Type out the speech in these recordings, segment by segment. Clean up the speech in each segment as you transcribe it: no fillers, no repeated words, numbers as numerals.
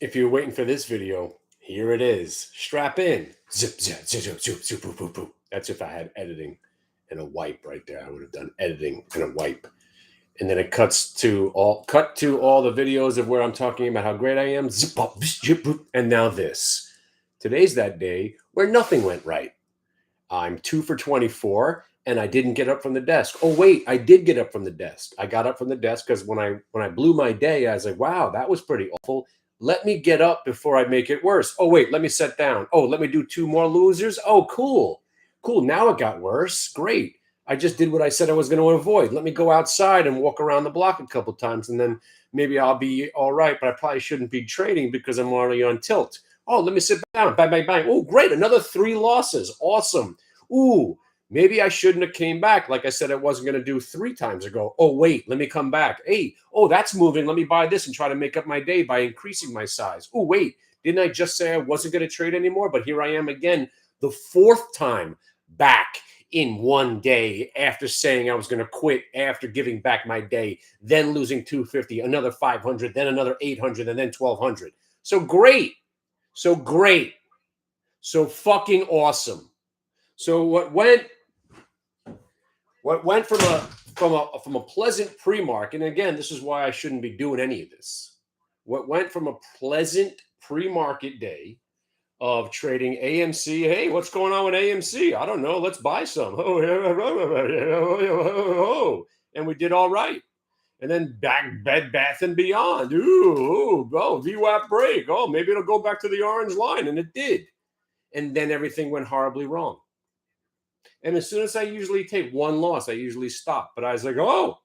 If you're waiting for this video, here it is. Strap in. Zip, zip, zip, zip, zip, zip, boop, boop, boop. That's if I had editing and a wipe right there. I would have done editing and a wipe. And then it cuts to all the videos of where I'm talking about how great I am. Zip, up, zip, boop. And now this. Today's that day where nothing went right. I'm 2 for 24 and I didn't get up from the desk. Oh wait, I did get up from the desk. I got up from the desk because when I blew my day, I was like, wow, that was pretty awful. Let me get up before I make it worse. Oh wait, let me sit down. Oh, let me do 2 more losers. Oh, cool. Cool. Now it got worse. Great. I just did what I said I was going to avoid. Let me go outside and walk around the block a couple times and then maybe I'll be all right, but I probably shouldn't be trading because I'm already on tilt. Oh, let me sit down. Bang, bang, bang. Oh, great. Another 3 losses. Awesome. Ooh, maybe I shouldn't have came back like I said I wasn't going to do 3 times ago. Oh, wait, let me come back. Hey, oh, that's moving. Let me buy this and try to make up my day by increasing my size. Oh, wait, didn't I just say I wasn't going to trade anymore? But here I am again, the 4th time back in one day after saying I was going to quit after giving back my day, then losing 250, another 500, then another 800, and then 1200. So great. So great. So fucking awesome. So what went from a pleasant pre-market, and again, this is why I shouldn't be doing any of this. What went from a pleasant pre-market day of trading AMC. Hey, what's going on with AMC? I don't know. Let's buy some. Oh, and we did all right. And then back Bed Bath and Beyond. Ooh, oh, VWAP break. Oh, maybe it'll go back to the orange line, and it did. And then everything went horribly wrong. And as soon as I usually take one loss, I usually stop. But I was like, oh,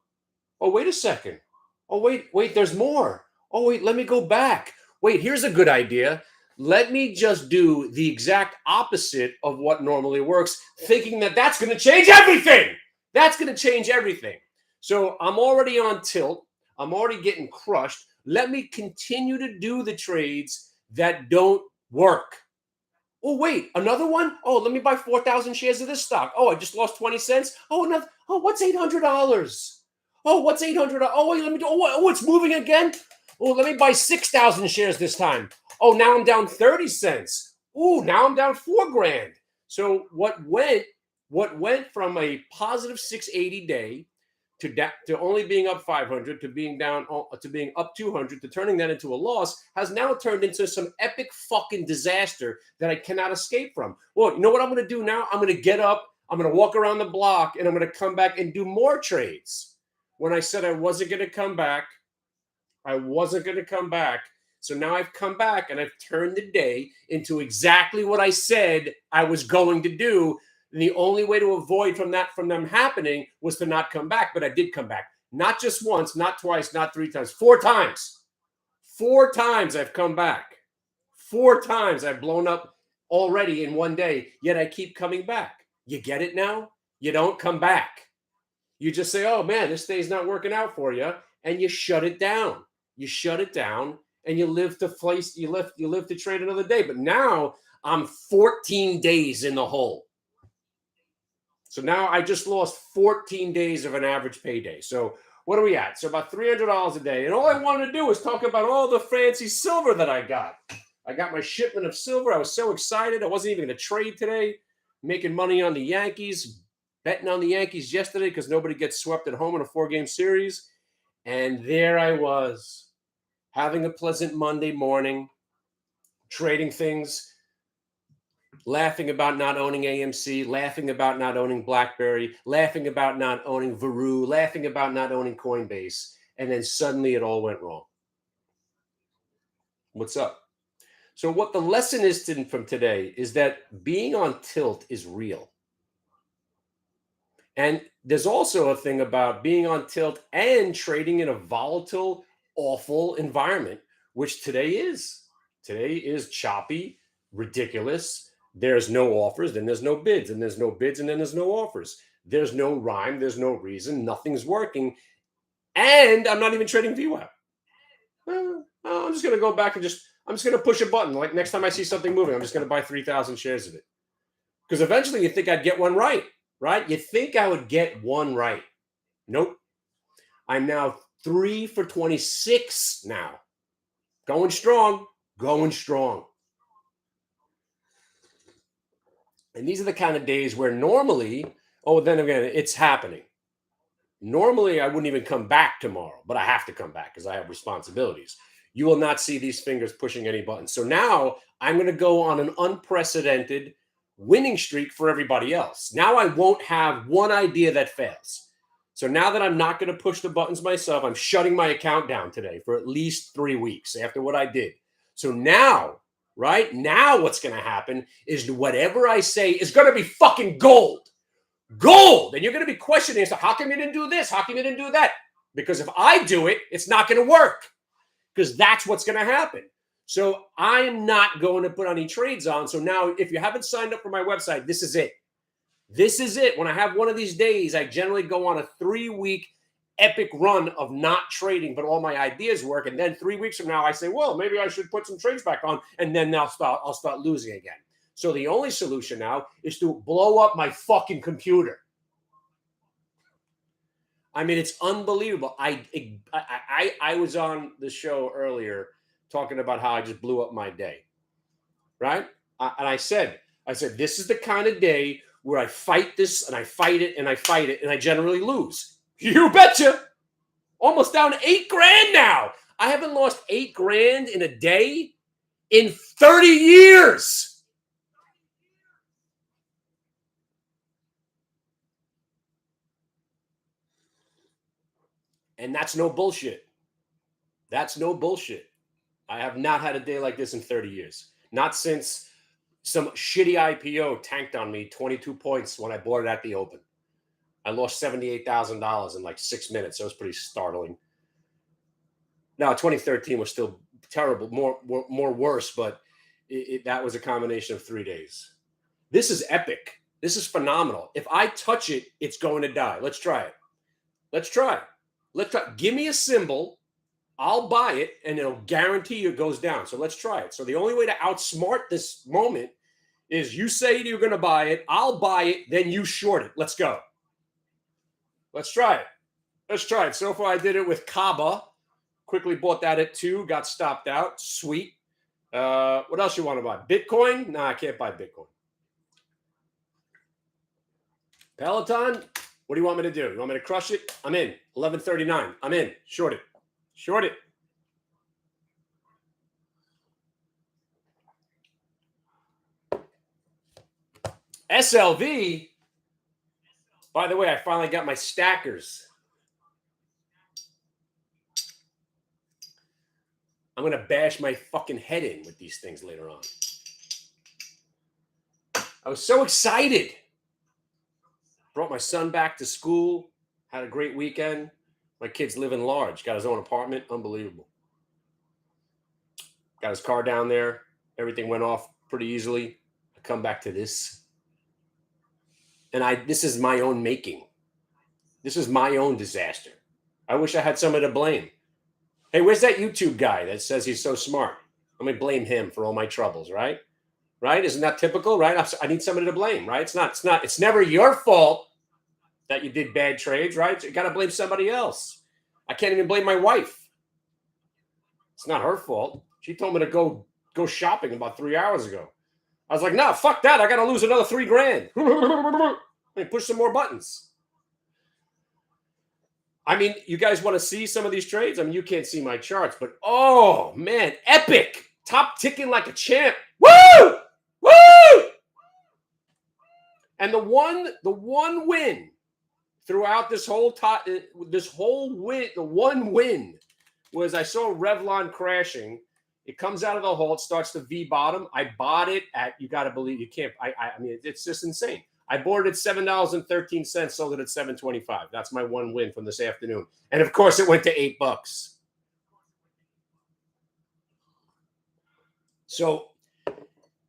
wait a second. Oh, wait, there's more. Oh, wait, let me go back. Wait, here's a good idea. Let me just do the exact opposite of what normally works, thinking that that's going to change everything. That's going to change everything. So I'm already on tilt. I'm already getting crushed. Let me continue to do the trades that don't work. Oh, wait, another one? Oh, let me buy 4,000 shares of this stock. Oh, I just lost 20 cents. Oh, another. Oh, what's $800? Oh, what's $800? Oh, wait, let me do. Oh, it's moving again. Oh, let me buy 6,000 shares this time. Oh, now I'm down 30 cents. Oh, now I'm down $4,000. So what went from a positive 680 day to only being up 500 to being down to being up 200 to turning that into a loss has now turned into some epic fucking disaster that I cannot escape from. Well, you know what I'm going to do now? I'm going to get up, I'm going to walk around the block, and I'm going to come back and do more trades. When I said I wasn't going to come back, I wasn't going to come back. So now I've come back and I've turned the day into exactly what I said I was going to do. And the only way to avoid from them happening was to not come back. But I did come back. Not just once, not twice, not 3 times, 4 times. 4 times I've come back. 4 times I've blown up already in one day, yet I keep coming back. You get it now? You don't come back. You just say, oh man, this day's not working out for you, and you shut it down. You shut it down and you live to trade another day. But now I'm 14 days in the hole. So now I just lost 14 days of an average payday. So what are we at? So about $300 a day. And all I wanted to do was talk about all the fancy silver that I got. I got my shipment of silver. I was so excited. I wasn't even going to trade today. Making money on the Yankees, betting on the Yankees yesterday because nobody gets swept at home in a 4-game series. And there I was, having a pleasant Monday morning, trading things, laughing about not owning AMC, laughing about not owning BlackBerry, laughing about not owning Veru, laughing about not owning Coinbase. And then suddenly it all went wrong. What's up? So what the lesson is from today is that being on tilt is real. And there's also a thing about being on tilt and trading in a volatile, awful environment, which today is. Today is choppy, ridiculous. There's no offers, then there's no bids, and there's no bids, and then there's no offers. There's no rhyme, there's no reason, nothing's working. And I'm not even trading VWAP. I'm just going to go back and I'm just going to push a button. Like next time I see something moving, I'm just going to buy 3,000 shares of it. Because eventually you think I'd get one right? You think I would get one right. Nope. I'm now 3 for 26 now. Going strong. going strong. And these are the kind of days where normally, oh, then again, it's happening. Normally, I wouldn't even come back tomorrow, but I have to come back because I have responsibilities. You will not see these fingers pushing any buttons. So now I'm going to go on an unprecedented winning streak for everybody else. Now I won't have one idea that fails. So now that I'm not going to push the buttons myself, I'm shutting my account down today for at least 3 weeks after what I did. So now, right now, what's going to happen is whatever I say is going to be fucking gold. Gold. And you're going to be questioning, so how come you didn't do this? How come you didn't do that? Because if I do it, it's not going to work. Because that's what's going to happen. So I'm not going to put any trades on. So now if you haven't signed up for my website, this is it. This is it. When I have one of these days, I generally go on a 3-week epic run of not trading, but all my ideas work. And then 3 weeks from now, I say, well, maybe I should put some trades back on. And then I'll start losing again. So the only solution now is to blow up my fucking computer. I mean, it's unbelievable. I was on the show earlier talking about how I just blew up my day, right? And I said, this is the kind of day where I fight this and I fight it and I fight it and I generally lose. You betcha. Almost down $8,000 now. I haven't lost $8,000 in a day in 30 years. And that's no bullshit. That's no bullshit. I have not had a day like this in 30 years. Not since some shitty IPO tanked on me 22 points when I bought it at the open. I lost $78,000 in like 6 minutes. So it was pretty startling. Now, 2013 was still terrible, more worse, but that was a combination of 3 days. This is epic. This is phenomenal. If I touch it, it's going to die. Let's try it. Let's try it. Give me a symbol. I'll buy it, and it'll guarantee you it goes down. So let's try it. So the only way to outsmart this moment is you say you're going to buy it. I'll buy it. Then you short it. Let's go. Let's try it. Let's try it. So far, I did it with Kaba. Quickly bought that at 2. Got stopped out. Sweet. What else you want to buy? Bitcoin? Nah, I can't buy Bitcoin. Peloton? What do you want me to do? You want me to crush it? I'm in. 1139. I'm in. Short it. Short it. SLV. By the way, I finally got my stackers. I'm going to bash my fucking head in with these things later on. I was so excited. Brought my son back to school. Had a great weekend. My kid's living large. Got his own apartment. Unbelievable. Got his car down there. Everything went off pretty easily. I come back to this. And this is my own making. This is my own disaster. I wish I had somebody to blame. Hey, where's that YouTube guy that says he's so smart? Let me blame him for all my troubles, right? Right? Isn't that typical, right? I need somebody to blame, right? It's never your fault that you did bad trades, right? So you got to blame somebody else. I can't even blame my wife. It's not her fault. She told me to go shopping about 3 hours ago. I was like, no, fuck that. I got to lose another $3,000. Let me push some more buttons. I mean, you guys want to see some of these trades? I mean, you can't see my charts, but oh, man, epic. Top ticking like a champ. Woo! Woo! And the one win throughout the one win was I saw Revlon crashing. It comes out of the hole. It starts to V bottom. I bought it at, you got to believe, you can't, I mean, it's just insane. I bought it at $7.13, sold it at $7.25. That's my one win from this afternoon. And of course, it went to $8. So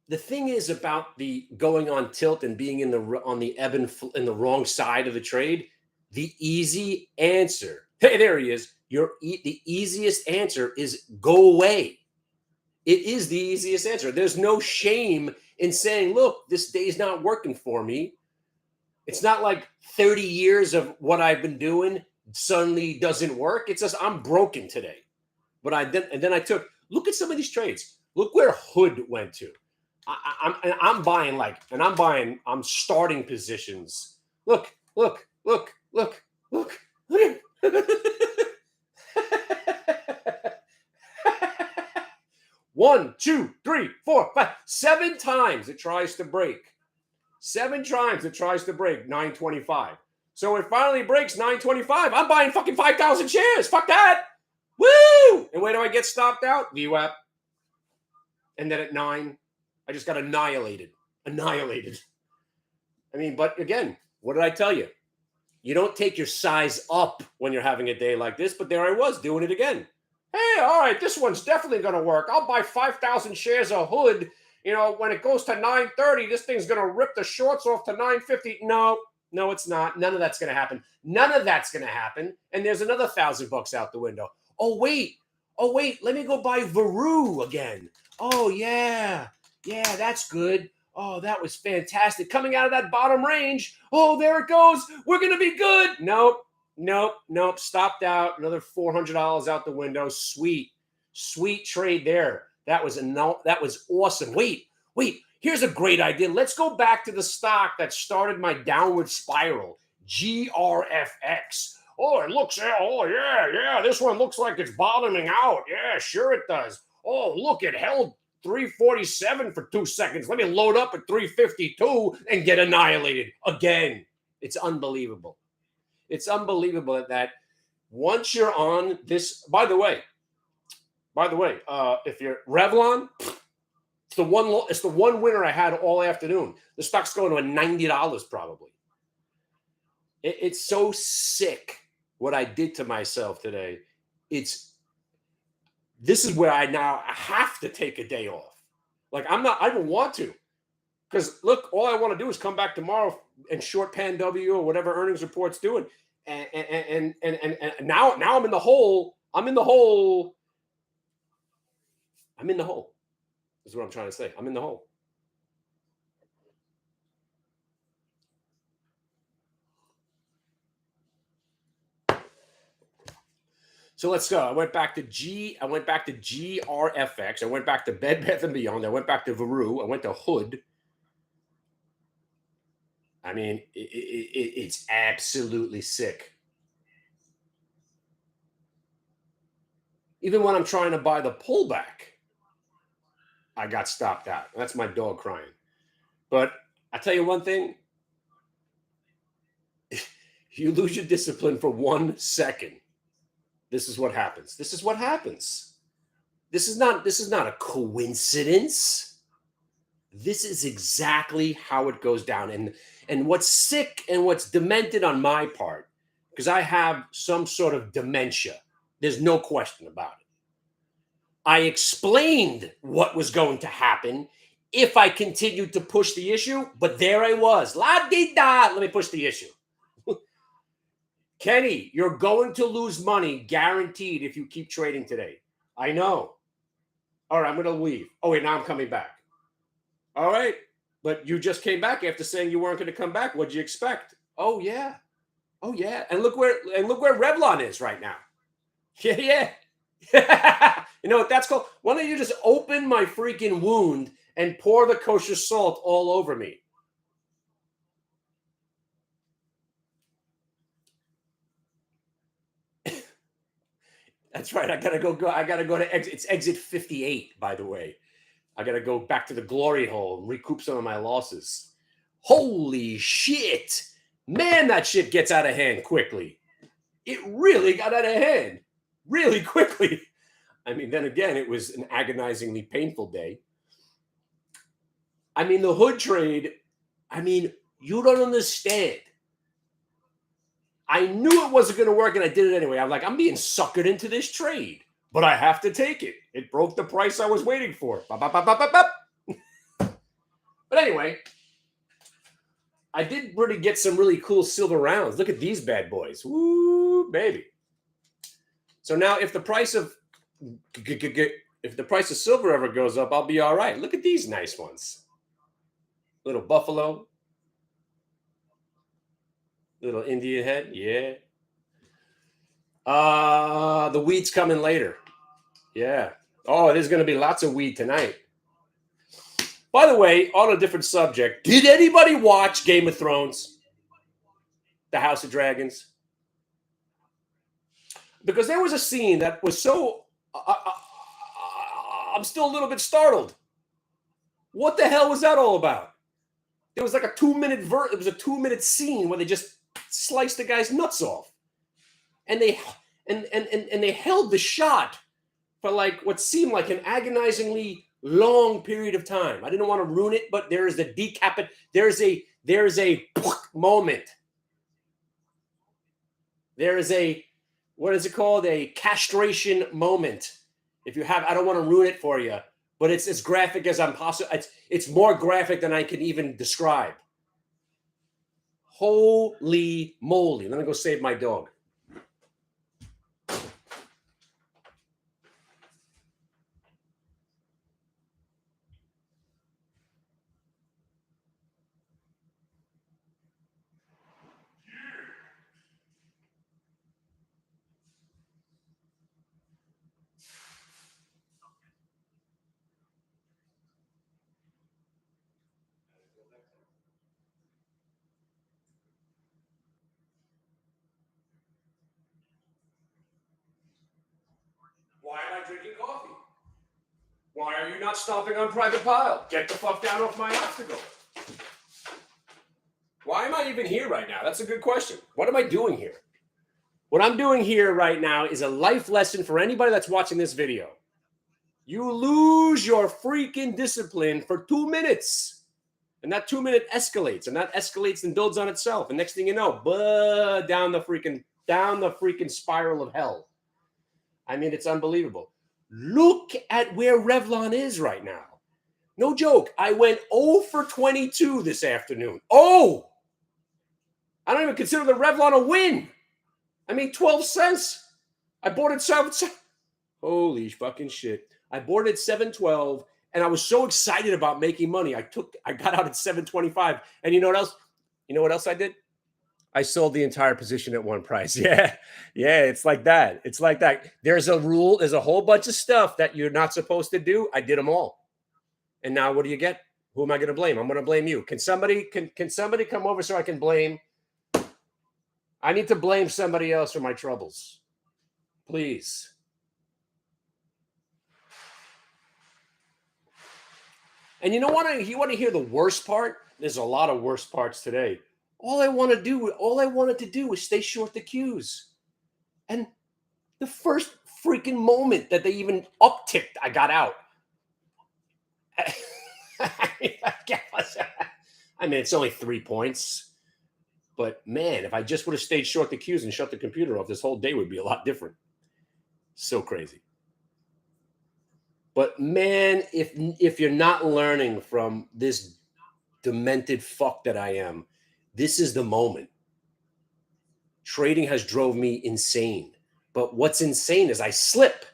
the thing is about the going on tilt and being on the ebb and in the wrong side of the trade, the easy answer. Hey, there he is. The easiest answer is go away. It is the easiest answer. There's no shame in saying, look, this day's not working for me. It's not like 30 years of what I've been doing suddenly doesn't work. It's just I'm broken today. But then I took, look at some of these trades. Look where Hood went to. I'm buying I'm starting positions. Look. 1, 2, 3, 4, 5, 7 times it tries to break. 7 times it tries to break 925. So it finally breaks 925. I'm buying fucking 5,000 shares. Fuck that. Woo! And where do I get stopped out? VWAP. And then at 9, I just got annihilated. I mean, but again, what did I tell you? You don't take your size up when you're having a day like this, but there I was doing it again. Hey, all right, this one's definitely going to work. I'll buy 5,000 shares of Hood. You know, when it goes to 930, this thing's going to rip the shorts off to 950. No, it's not. None of that's going to happen. And there's another $1,000 out the window. Oh, wait. Let me go buy Varu again. Oh, yeah, that's good. Oh, that was fantastic. Coming out of that bottom range. Oh, there it goes. We're going to be good. Nope. Stopped out. Another $400 out the window. Sweet trade there. That was awesome. Wait. Here's a great idea. Let's go back to the stock that started my downward spiral. GRFX. This one looks like it's bottoming out. Yeah, sure it does. Oh, look, it held 347 for 2 seconds. Let me load up at 352 and get annihilated again. It's unbelievable. That once you're on this, by the way, if you're Revlon, it's the one winner I had all afternoon. The stock's going to $90 probably. It's so sick what I did to myself today. This is where I now have to take a day off. Like I don't want to. Because look, all I want to do is come back tomorrow and short Pan W or whatever earnings report's doing. And now I'm in the hole. Is what I'm trying to say. I'm in the hole. So let's go. I went back to GRFX. I went back to Bed Bath & Beyond. I went back to Varu. I went to Hood. I mean, it's absolutely sick. Even when I'm trying to buy the pullback, I got stopped out. That's my dog crying. But I tell you one thing. You lose your discipline for 1 second. This is what happens. This is not a coincidence. This is exactly how it goes down. And what's sick and what's demented on my part, because I have some sort of dementia. There's no question about it. I explained what was going to happen if I continued to push the issue, but there I was. La-di-da, let me push the issue. Kenny, you're going to lose money, guaranteed, if you keep trading today. I know. All right, I'm going to leave. Oh, wait, now I'm coming back. All right, but you just came back after saying you weren't going to come back. What'd you expect? Oh, yeah. And look where Revlon is right now. Yeah. You know what that's called? Why don't you just open my freaking wound and pour the kosher salt all over me? That's right. I gotta go to exit. It's exit 58, by the way. I gotta go back to the glory hole and recoup some of my losses. Holy shit. Man, that shit gets out of hand quickly. It really got out of hand really quickly. I mean, then again, it was an agonizingly painful day. I mean, the Hood trade, you don't understand. I knew it wasn't going to work, and I did it anyway. I'm like, I'm being suckered into this trade, but I have to take it. It broke the price I was waiting for. But anyway, I did really get some really cool silver rounds. Look at these bad boys. Woo, baby. So now if the price of silver ever goes up, I'll be all right. Look at these nice ones. Little buffalo. Little Indian head, yeah. The wheat's coming later. Yeah. Oh, there's going to be lots of weed tonight. By the way, on a different subject, did anybody watch Game of Thrones? The House of Dragons? Because there was a scene that was so. I'm still a little bit startled. What the hell was that all about? There was like a 2-minute it was a 2-minute scene where they just sliced the guy's nuts off. And they they held the shot for like what seemed like an agonizingly long period of time. I didn't want to ruin it, but there is a there's a moment. There is a, what is it called? A castration moment. If you have, I don't want to ruin it for you, but it's as graphic as I'm possible. It's more graphic than I can even describe. Holy moly. Let me go save my dog. Why am I drinking coffee? Why are you not stomping on private pile? Get the fuck down off my obstacle. Why am I even here right now? That's a good question. What am I doing here? What I'm doing here right now is a life lesson for anybody that's watching this video. You lose your freaking discipline for 2 minutes. And that 2 minute escalates, and that escalates and builds on itself. And next thing you know, down the freaking spiral of hell. I mean, it's unbelievable. Look at where Revlon is right now. No joke. I went 0 for 22 this afternoon. Oh! I don't even consider the Revlon a win. I mean, 12 cents. I bought it 7 cents. Holy fucking shit. I bought it at 7.12, and I was so excited about making money. I got out at 7.25. And you know what else? You know what else I did? I sold the entire position at one price. Yeah. Yeah, it's like that. It's like that. There's a rule. There's a whole bunch of stuff that you're not supposed to do. I did them all. And now what do you get? Who am I going to blame? I'm going to blame you. Can somebody come over so I can blame? I need to blame somebody else for my troubles. Please. And you know what? You want to hear the worst part? There's a lot of worst parts today. All I wanted to do was stay short the cues. And the first freaking moment that they even upticked, I got out. I mean, it's only 3 points. But man, if I just would have stayed short the cues and shut the computer off, this whole day would be a lot different. So crazy. But man, if you're not learning from this demented fuck that I am, this is the moment. Trading has drove me insane. But what's insane is I slip.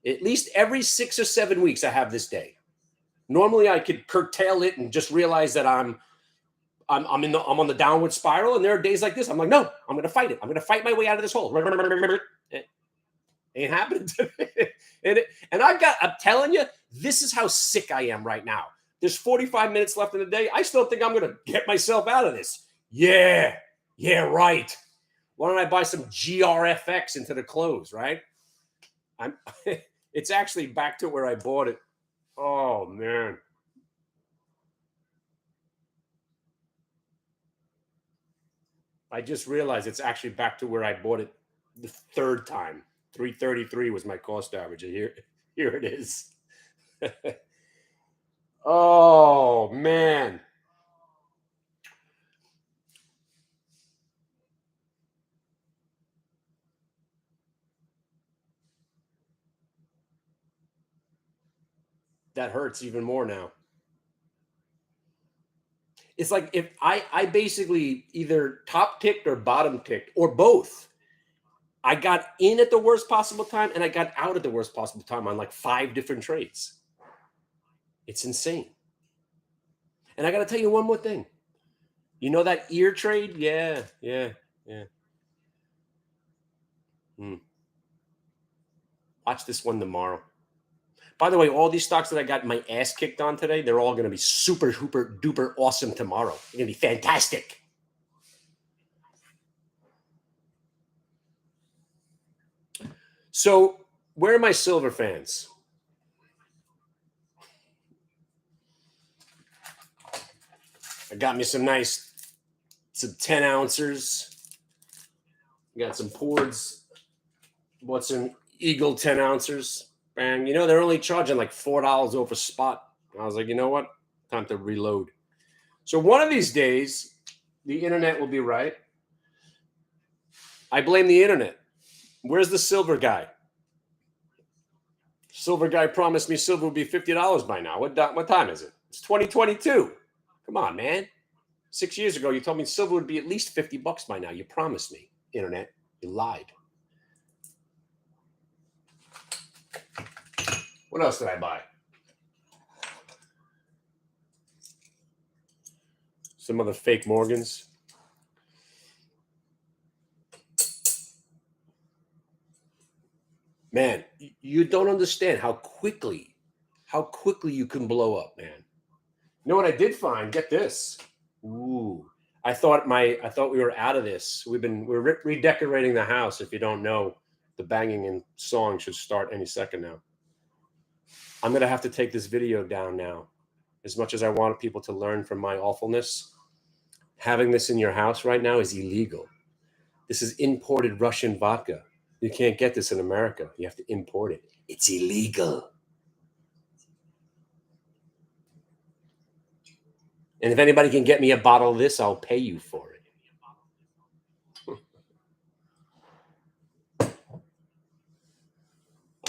At least every 6 or 7 weeks, I have this day. Normally, I could curtail it and just realize that I'm on the downward spiral, and there are days like this. I'm like, no, I'm going to fight it. I'm going to fight my way out of this hole. It ain't happening to me. And I'm telling you, this is how sick I am right now. There's 45 minutes left in the day. I still think I'm going to get myself out of this. Yeah, right. Why don't I buy some GRFX into the close, right? It's actually back to where I bought it. Oh, man. I just realized it's actually back to where I bought it the third time. 333 was my cost average. Here it is. Oh, man. That hurts even more now. It's like if I basically either top ticked or bottom ticked or both. I got in at the worst possible time and I got out at the worst possible time on like 5 different trades. It's insane. And I got to tell you one more thing. You know that ear trade? Yeah. Watch this one tomorrow. By the way, all these stocks that I got my ass kicked on today, they're all going to be super, super, duper awesome tomorrow. They're going to be fantastic. So, where are my silver fans? I got me some 10 ounces. Got some Pords. Bought some Eagle 10 ounces. And, they're only charging like $4 over spot. I was like, you know what? Time to reload. So one of these days, the internet will be right. I blame the internet. Where's the silver guy? Silver guy promised me silver would be $50 by now. What time is it? It's 2022. Come on, man. 6 years ago, you told me silver would be at least $50 by now. You promised me, internet. You lied. What else did I buy? Some other fake Morgans. Man, you don't understand how quickly you can blow up, man. You know what I did find? Get this. Ooh. I thought we were out of this. We're redecorating the house. If you don't know, the banging and song should start any second now. I'm going to have to take this video down now. As much as I want people to learn from my awfulness, having this in your house right now is illegal. This is imported Russian vodka. You can't get this in America. You have to import it. It's illegal. And if anybody can get me a bottle of this, I'll pay you for it.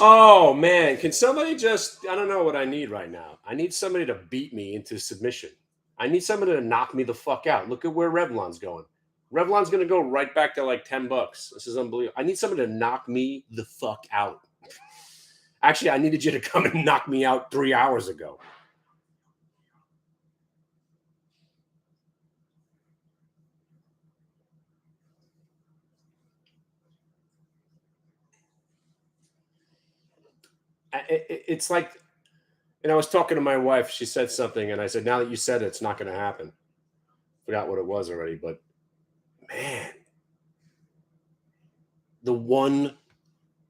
Oh, man. Can somebody I don't know what I need right now. I need somebody to beat me into submission. I need somebody to knock me the fuck out. Look at where Revlon's going. Revlon's going to go right back to like $10. This is unbelievable. I need somebody to knock me the fuck out. Actually, I needed you to come and knock me out 3 hours ago. It's like, and I was talking to my wife. She said something, and I said, now that you said it, it's not going to happen. Forgot what it was already, but man, the one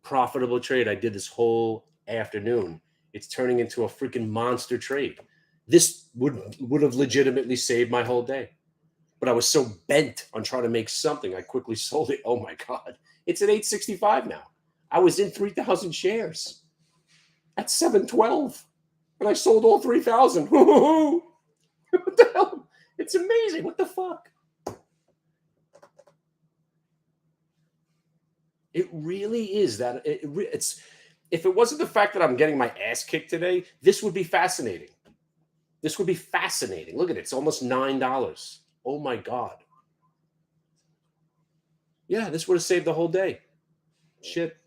profitable trade I did this whole afternoon, it's turning into a freaking monster trade. This would have legitimately saved my whole day. But I was so bent on trying to make something, I quickly sold it. Oh my God. It's at 865 now. I was in 3,000 shares at 712. And I sold all 3,000. What the hell? It's amazing. What the fuck? It really is that. It's if it wasn't the fact that I'm getting my ass kicked today, this would be fascinating. This would be fascinating. Look at it. It's almost $9. Oh my God. Yeah, this would have saved the whole day. Shit.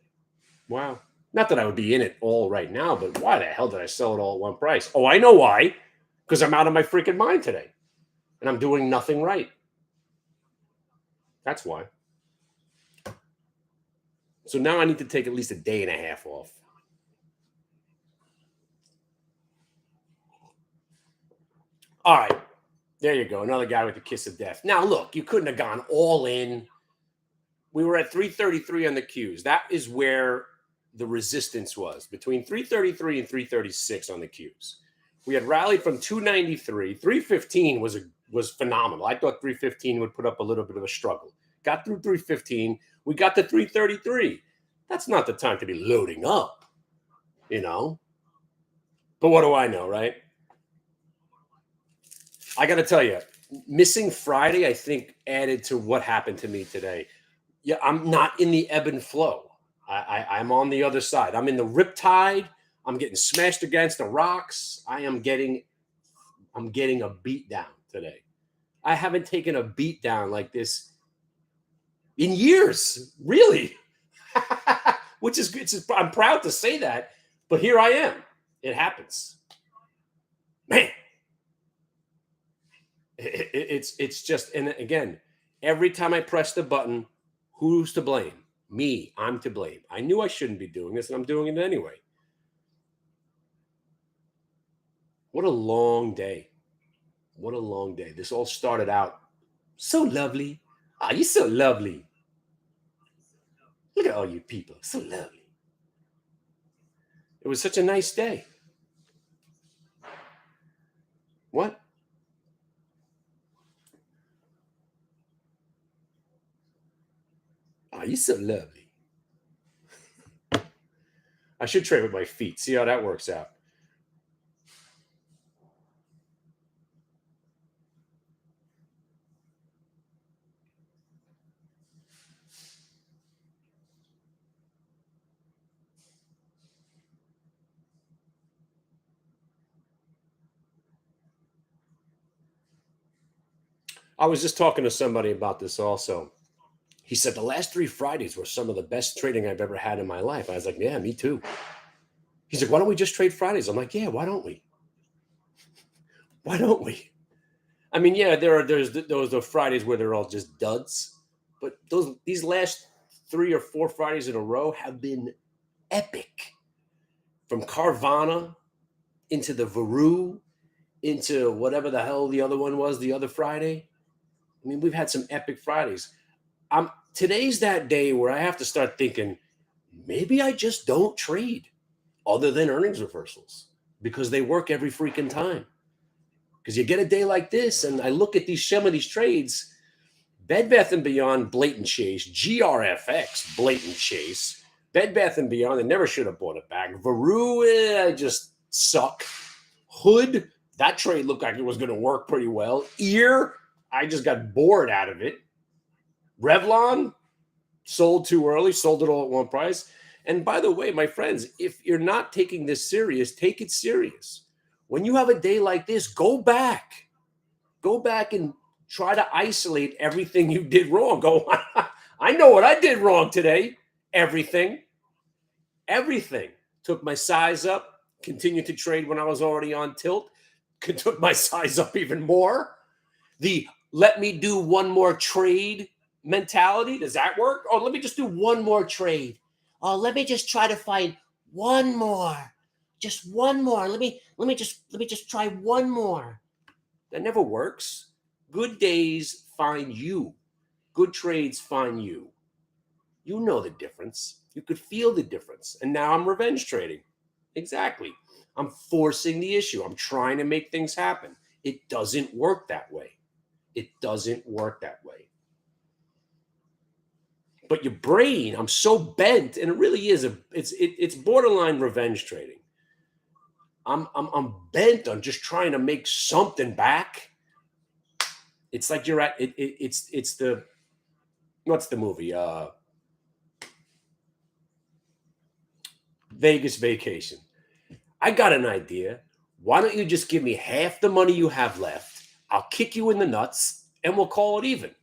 Wow. Not that I would be in it all right now, but why the hell did I sell it all at one price? Oh, I know why. Because I'm out of my freaking mind today. And I'm doing nothing right. That's why. So now I need to take at least a day and a half off. All right. There you go. Another guy with the kiss of death. Now, look, you couldn't have gone all in. We were at 333 on the Qs. That is where the resistance was, between 333 and 336 on the Qs. We had rallied from 293. 315 was phenomenal. I thought 315 would put up a little bit of a struggle. Got through 315. We got to 333. That's not the time to be loading up, you know. But what do I know, right? I got to tell you, missing Friday, I think, added to what happened to me today. Yeah, I'm not in the ebb and flow. I'm on the other side. I'm in the riptide. I'm getting smashed against the rocks. I'm getting a beat down today. I haven't taken a beat down like this in years, really. Which is I'm proud to say that, but here I am. It happens. Man. It's just, and again, every time I press the button, who's to blame? Me. I'm to blame. I knew I shouldn't be doing this, and I'm doing it anyway. What a long day. What a long day. This all started out so lovely. Ah, you're so lovely. Look at all you people. So lovely. It was such a nice day. What? Ah, you're so lovely. I should trade with my feet. See how that works out. I was just talking to somebody about this also. He said the last 3 Fridays were some of the best trading I've ever had in my life. I was like, yeah, me too. He's like, why don't we just trade Fridays? I'm like, yeah, why don't we? Why don't we? I mean, yeah, there's those are Fridays where they're all just duds, but these last 3 or 4 Fridays in a row have been epic. From Carvana into the Varu into whatever the hell the other one was the other Friday. I mean, we've had some epic Fridays. Today's that day where I have to start thinking maybe I just don't trade other than earnings reversals because they work every freaking time. Because you get a day like this, and I look at some of these trades, Bed Bath and Beyond, blatant chase, GRFX, blatant chase, Bed Bath and Beyond, they never should have bought it back. Varu, I just suck. Hood, that trade looked like it was going to work pretty well. Ear, I just got bored out of it. Revlon, sold too early, sold it all at one price. And by the way, my friends, if you're not taking this serious, take it serious. When you have a day like this, go back and try to isolate everything you did wrong. Go, I know what I did wrong today. Everything. Took my size up, continued to trade when I was already on tilt, took my size up even more. The let me do one more trade mentality. Does that work? Oh, let me just do one more trade. Oh, let me just try to find one more. Just one more. Let me just try one more. That never works. Good days find you. Good trades find you. You know the difference. You could feel the difference. And now I'm revenge trading. Exactly. I'm forcing the issue. I'm trying to make things happen. It doesn't work that way. It doesn't work that way. But your brain, I'm so bent, and it really is it's borderline revenge trading. I'm bent on just trying to make something back. It's like you're at it's the what's the movie? Vegas Vacation. I got an idea. Why don't you just give me half the money you have left? I'll kick you in the nuts and we'll call it even.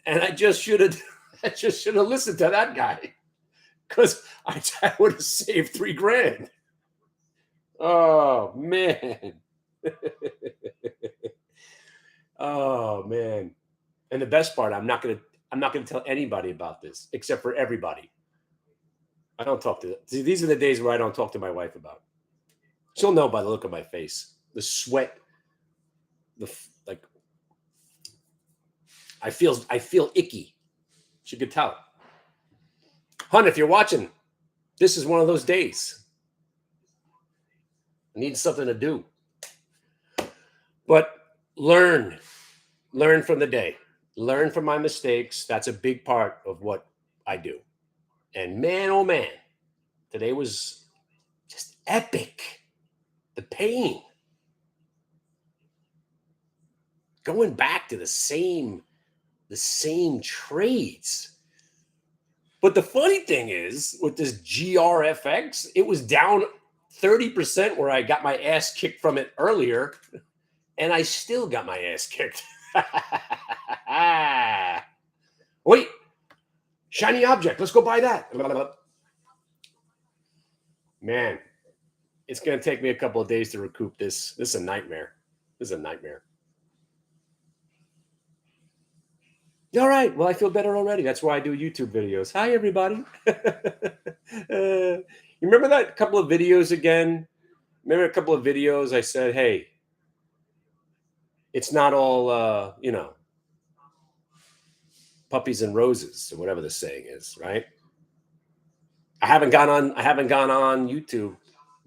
And I just should have listened to that guy. Because I would have saved $3,000. Oh man. Oh man. And the best part, I'm not gonna tell anybody about this except for everybody. I don't talk to see, these are the days where I don't talk to my wife about. She'll know by the look of my face. The sweat, like I feel icky. She could tell. Hun, if you're watching, this is one of those days. I need something to do. But learn from the day. Learn from my mistakes. That's a big part of what I do. And man, oh man, today was just epic. The pain. Going back to the same trades. But the funny thing is, with this GRFX, it was down 30% where I got my ass kicked from it earlier, and I still got my ass kicked. Wait, shiny object. Let's go buy that. Man, it's going to take me a couple of days to recoup this. This is a nightmare. All right. Well, I feel better already. That's why I do YouTube videos. Hi, everybody. You remember that couple of videos again? Remember a couple of videos I said, hey, it's not all, puppies and roses or whatever the saying is, right? I haven't gone on YouTube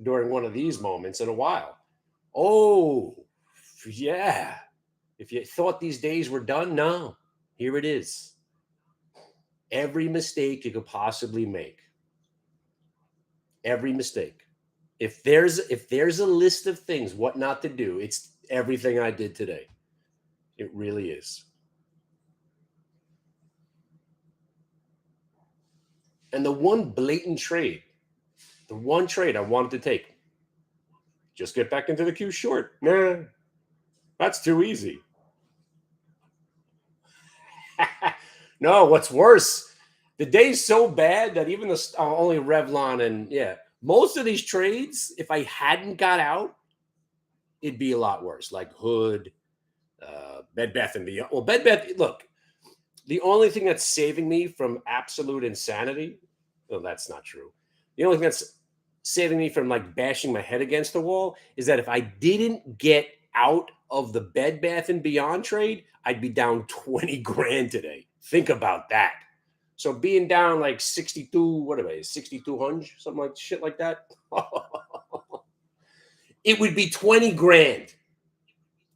during one of these moments in a while. Oh, yeah. If you thought these days were done, no. Here it is. Every mistake you could possibly make. Every mistake. If there's a list of things what not to do, it's everything I did today. It really is. And the one trade I wanted to take, just get back into the queue short. Nah, that's too easy. No, what's worse, the day's so bad that even only Revlon and most of these trades, if I hadn't got out, it'd be a lot worse. Like Hood, Bed Bath and Beyond. Well, Bed Bath. Look, the only thing that's saving me from absolute insanity. Well, that's not true. The only thing that's saving me from like bashing my head against the wall is that if I didn't get out of the Bed Bath and Beyond trade, I'd be down 20 grand today. Think about that. So being down like 62, what am I, 6,200, something like shit like that. It would be 20 grand.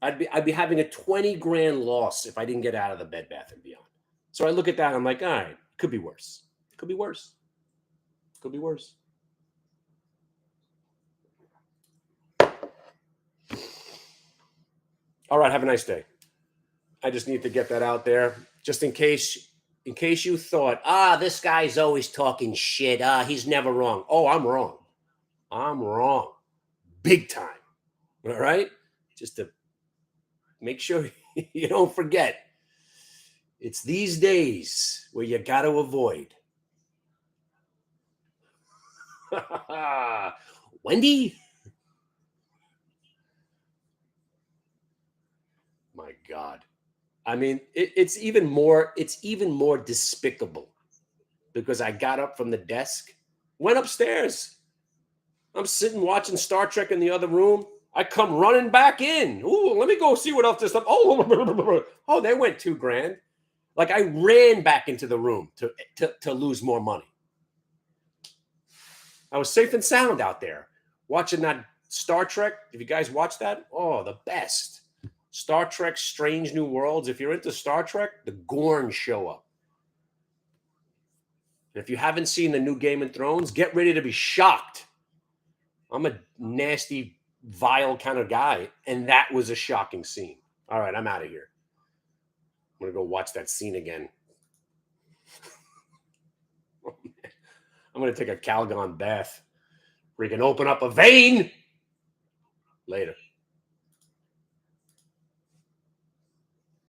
I'd be having a 20 grand loss if I didn't get out of the Bed Bath and Beyond. So I look at that, and I'm like, all right, could be worse. Could be worse. Could be worse. All right, have a nice day. I just need to get that out there, just in case you thought, this guy's always talking shit. He's never wrong. Oh, I'm wrong. I'm wrong. Big time. All right? Just to make sure you don't forget. It's these days where you got to avoid. Wendy? My God. I mean, it's even more despicable because I got up from the desk, went upstairs. I'm sitting watching Star Trek in the other room. I come running back in. Ooh, let me go see what else this stuff. Oh, they went 2 grand. Like I ran back into the room to lose more money. I was safe and sound out there watching that Star Trek. If you guys watch that, oh, the best. Star Trek Strange New Worlds. If you're into Star Trek, the Gorn show up. And if you haven't seen the new Game of Thrones, get ready to be shocked. I'm a nasty, vile kind of guy, and that was a shocking scene. All right, I'm out of here. I'm going to go watch that scene again. I'm going to take a Calgon bath. We can open up a vein. Later.